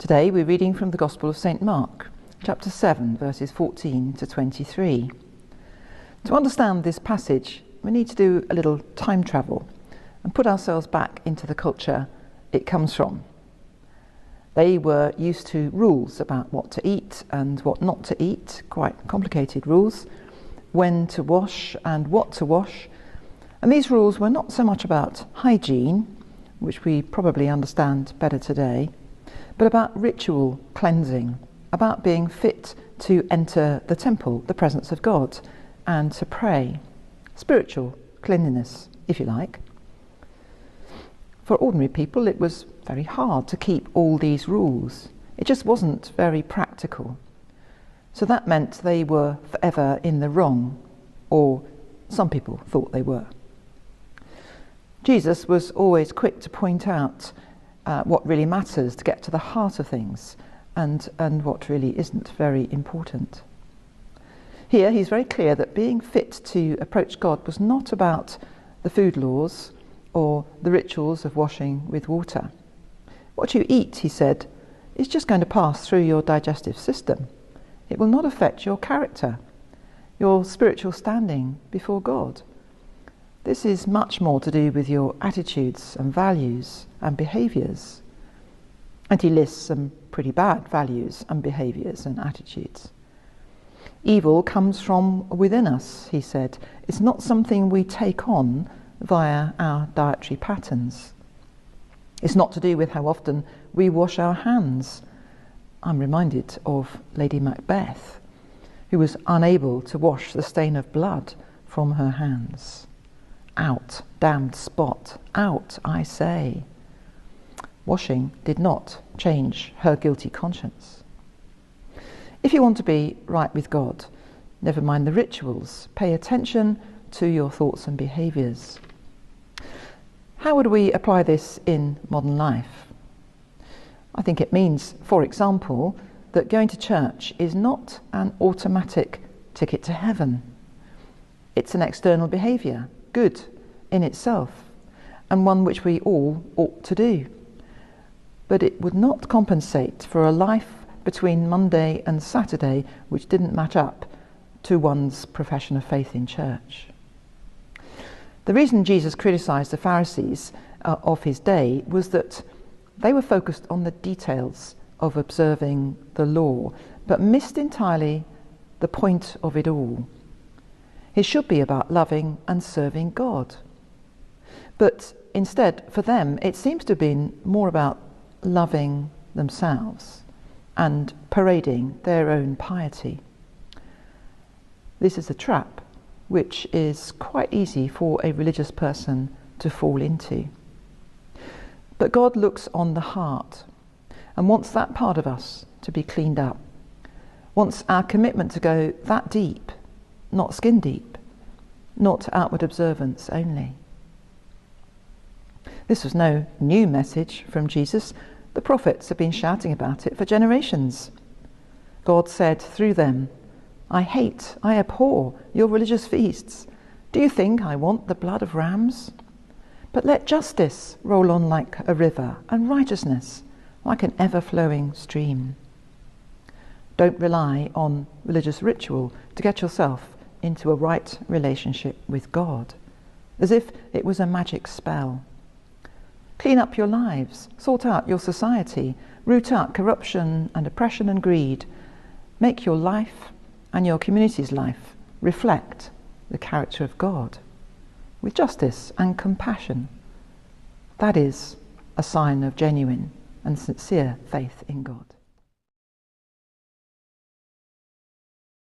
Today we're reading from the Gospel of St. Mark, chapter 7, verses 14 to 23. To understand this passage, we need to do a little time travel and put ourselves back into the culture it comes from. They were used to rules about what to eat and what not to eat, quite complicated rules, when to wash and what to wash. And these rules were not so much about hygiene, which we probably understand better today, but about ritual cleansing, about being fit to enter the temple, the presence of God, and to pray. Spiritual cleanliness, if you like. For ordinary people, it was very hard to keep all these rules. It just wasn't very practical. So that meant they were forever in the wrong, or some people thought they were. Jesus was always quick to point out what really matters, to get to the heart of things, and what really isn't very important. Here he's very clear that being fit to approach God was not about the food laws or the rituals of washing with water. What you eat, he said, is just going to pass through your digestive system. It will not affect your character, your spiritual standing before God. This is much more to do with your attitudes and values and behaviours. And he lists some pretty bad values and behaviours and attitudes. Evil comes from within us, he said. It's not something we take on via our dietary patterns. It's not to do with how often we wash our hands. I'm reminded of Lady Macbeth, who was unable to wash the stain of blood from her hands. Out, damned spot, out, I say. Washing did not change her guilty conscience. If you want to be right with God, never mind the rituals, pay attention to your thoughts and behaviours. How would we apply this in modern life? I think it means, for example, that going to church is not an automatic ticket to heaven. It's an external behaviour, good in itself, and one which we all ought to do. But it would not compensate for a life between Monday and Saturday which didn't match up to one's profession of faith in church. The reason Jesus criticised the Pharisees of his day was that they were focused on the details of observing the law, but missed entirely the point of it all. It should be about loving and serving God. But instead, for them, it seems to have been more about loving themselves and parading their own piety. This is a trap which is quite easy for a religious person to fall into. But God looks on the heart and wants that part of us to be cleaned up, wants our commitment to go that deep, not skin deep, not outward observance only. This was no new message from Jesus. The prophets have been shouting about it for generations. God said through them, I abhor your religious feasts. Do you think I want the blood of rams? But let justice roll on like a river, and righteousness like an ever-flowing stream. Don't rely on religious ritual to get yourself into a right relationship with God, as if it was a magic spell. Clean up your lives, sort out your society, root out corruption and oppression and greed. Make your life and your community's life reflect the character of God, with justice and compassion. That is a sign of genuine and sincere faith in God.